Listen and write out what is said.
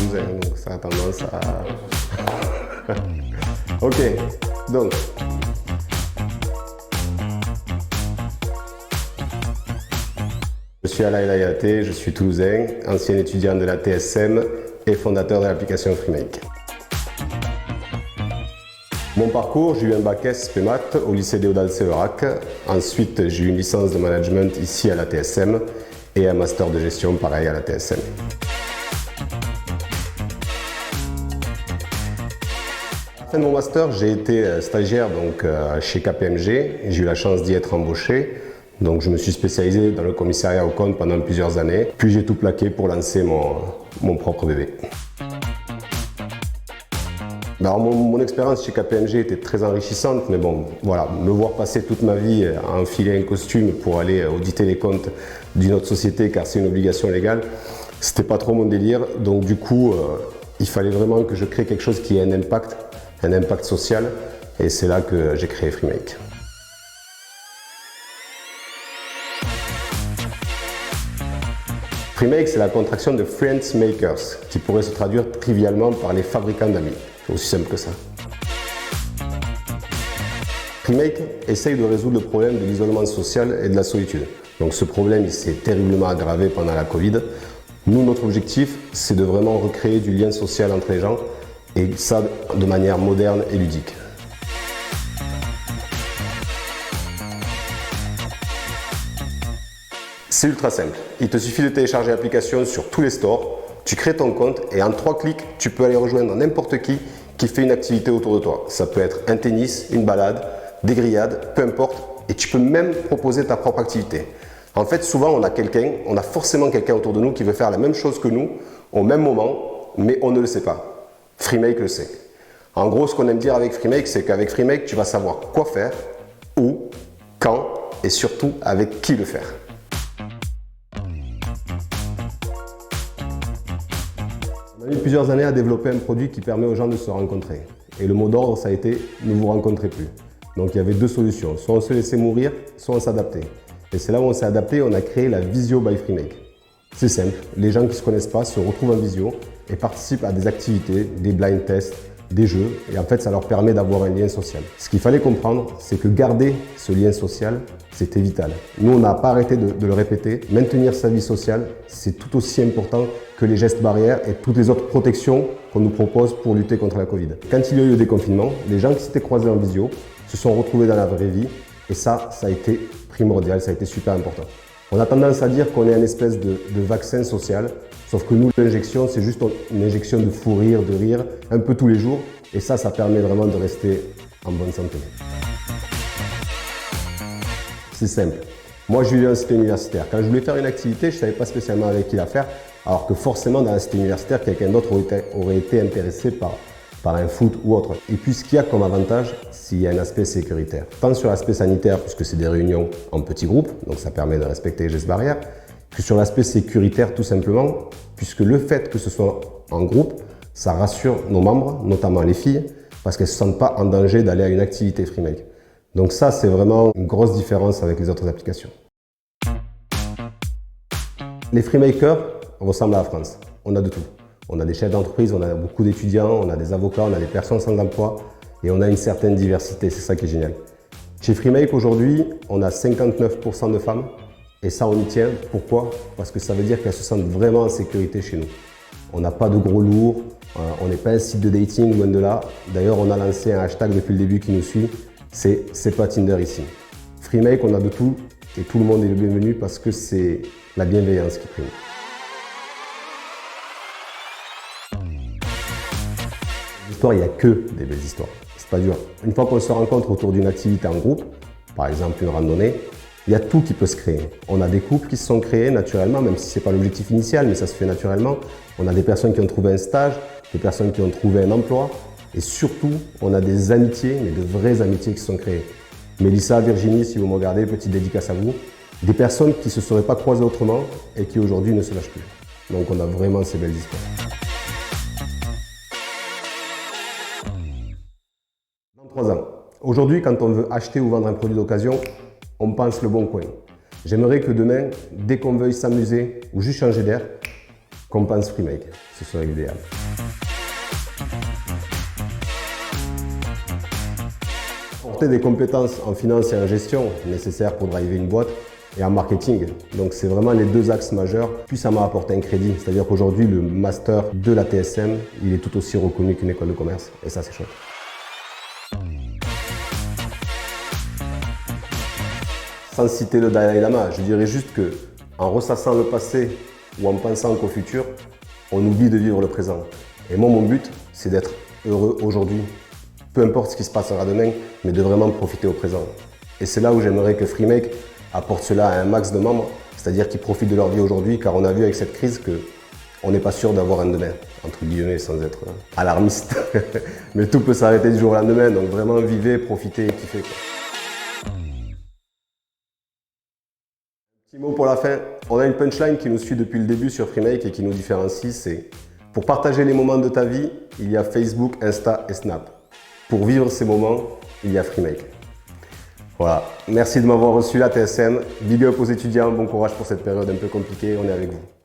toulousain, donc ça a tendance à... Ok, donc... Je suis Alain Ayaté, je suis toulousain, ancien étudiant de la TSM et fondateur de l'application Freemake. Mon parcours, j'ai eu un bac S PMAT au lycée Déodat de Séverac. Ensuite, j'ai eu une licence de management ici à la TSM et un master de gestion pareil à la TSM. À la fin de mon master, j'ai été stagiaire chez KPMG. J'ai eu la chance d'y être embauché. Donc je me suis spécialisé dans le commissariat aux comptes pendant plusieurs années. Puis j'ai tout plaqué pour lancer mon propre bébé. Alors mon expérience chez KPMG était très enrichissante, mais bon, voilà, me voir passer toute ma vie à enfiler un costume pour aller auditer les comptes d'une autre société, car c'est une obligation légale, c'était pas trop mon délire. Donc du coup, il fallait vraiment que je crée quelque chose qui ait un impact social, et c'est là que j'ai créé Freemake. Freemake, c'est la contraction de Friends Makers, qui pourrait se traduire trivialement par les fabricants d'amis. C'est aussi simple que ça. Freemake essaye de résoudre le problème de l'isolement social et de la solitude. Donc ce problème, il s'est terriblement aggravé pendant la Covid. Nous, notre objectif, c'est de vraiment recréer du lien social entre les gens, et ça de manière moderne et ludique. C'est ultra simple. Il te suffit de télécharger l'application sur tous les stores, tu crées ton compte et en 3 clics, tu peux aller rejoindre n'importe qui fait une activité autour de toi. Ça peut être un tennis, une balade, des grillades, peu importe. Et tu peux même proposer ta propre activité. En fait, souvent, on a forcément quelqu'un autour de nous qui veut faire la même chose que nous au même moment, mais on ne le sait pas. Freemake le sait. En gros, ce qu'on aime dire avec Freemake, c'est qu'avec Freemake, tu vas savoir quoi faire, où, quand et surtout avec qui le faire. On a mis plusieurs années à développer un produit qui permet aux gens de se rencontrer. Et le mot d'ordre, ça a été « ne vous rencontrez plus ». Donc il y avait 2 solutions, soit on se laissait mourir, soit on s'adaptait. Et c'est là où on s'est adapté, on a créé la Visio by Freemake. C'est simple, les gens qui ne se connaissent pas se retrouvent en visio et participent à des activités, des blind tests, des jeux, et en fait ça leur permet d'avoir un lien social. Ce qu'il fallait comprendre, c'est que garder ce lien social, c'était vital. Nous, on n'a pas arrêté de le répéter. Maintenir sa vie sociale, c'est tout aussi important que les gestes barrières et toutes les autres protections qu'on nous propose pour lutter contre la Covid. Quand il y a eu le déconfinement, les gens qui s'étaient croisés en visio se sont retrouvés dans la vraie vie, et ça a été primordial, ça a été super important. On a tendance à dire qu'on est une espèce de vaccin social, sauf que nous, l'injection, c'est juste une injection de fou rire, de rire, un peu tous les jours, et ça permet vraiment de rester en bonne santé. C'est simple. Moi, je vivais en cité universitaire. Quand je voulais faire une activité, je ne savais pas spécialement avec qui la faire, alors que forcément, dans la cité universitaire, quelqu'un d'autre aurait été intéressé par un foot ou autre. Et puis, ce qu'il y a comme avantage, c'est qu'il y a un aspect sécuritaire. Tant sur l'aspect sanitaire, puisque c'est des réunions en petits groupes, donc ça permet de respecter les gestes barrières, que sur l'aspect sécuritaire, tout simplement, puisque le fait que ce soit en groupe, ça rassure nos membres, notamment les filles, parce qu'elles ne se sentent pas en danger d'aller à une activité Freemake. Donc ça, c'est vraiment une grosse différence avec les autres applications. Les Freemakers ressemblent à la France. On a de tout. On a des chefs d'entreprise, on a beaucoup d'étudiants, on a des avocats, on a des personnes sans emploi et on a une certaine diversité, c'est ça qui est génial. Chez Freemake aujourd'hui, on a 59% de femmes et ça on y tient. Pourquoi? Parce que ça veut dire qu'elles se sentent vraiment en sécurité chez nous. On n'a pas de gros lourds, on n'est pas un site de dating, loin de là. D'ailleurs, on a lancé un hashtag depuis le début qui nous suit, c'est pas Tinder ici. Freemake, on a de tout et tout le monde est le bienvenu parce que c'est la bienveillance qui prime. Il n'y a que des belles histoires, c'est pas dur. Une fois qu'on se rencontre autour d'une activité en groupe, par exemple une randonnée, il y a tout qui peut se créer. On a des couples qui se sont créés naturellement, même si ce n'est pas l'objectif initial, mais ça se fait naturellement. On a des personnes qui ont trouvé un stage, des personnes qui ont trouvé un emploi, et surtout, on a des amitiés, mais de vraies amitiés qui se sont créées. Mélissa, Virginie, si vous me regardez, petite dédicace à vous. Des personnes qui ne se seraient pas croisées autrement et qui aujourd'hui ne se lâchent plus. Donc on a vraiment ces belles histoires. Dans 3 ans. Aujourd'hui, quand on veut acheter ou vendre un produit d'occasion, on pense le bon coin. J'aimerais que demain, dès qu'on veuille s'amuser ou juste changer d'air, qu'on pense Freemake. Ce serait l'idéal. Apporter des compétences en finance et en gestion nécessaires pour driver une boîte et en marketing. Donc c'est vraiment les deux axes majeurs. Puis ça m'a apporté un crédit. C'est-à-dire qu'aujourd'hui, le master de la TSM, il est tout aussi reconnu qu'une école de commerce. Et ça, c'est chouette. Sans citer le Dalai Lama, je dirais juste que en ressassant le passé ou en pensant qu'au futur, on oublie de vivre le présent. Et moi, mon but, c'est d'être heureux aujourd'hui. Peu importe ce qui se passera demain, mais de vraiment profiter au présent. Et c'est là où j'aimerais que Freemake apporte cela à un max de membres, c'est-à-dire qu'ils profitent de leur vie aujourd'hui, car on a vu avec cette crise qu'on n'est pas sûr d'avoir un demain, entre guillemets, sans être alarmiste. Mais tout peut s'arrêter du jour au lendemain, donc vraiment vivez, profitez et kiffez. Petit mot pour la fin, on a une punchline qui nous suit depuis le début sur Freemake et qui nous différencie, c'est « Pour partager les moments de ta vie, il y a Facebook, Insta et Snap. Pour vivre ces moments, il y a Freemake. » Voilà, merci de m'avoir reçu la TSM. Big up aux étudiants, bon courage pour cette période un peu compliquée, on est avec vous.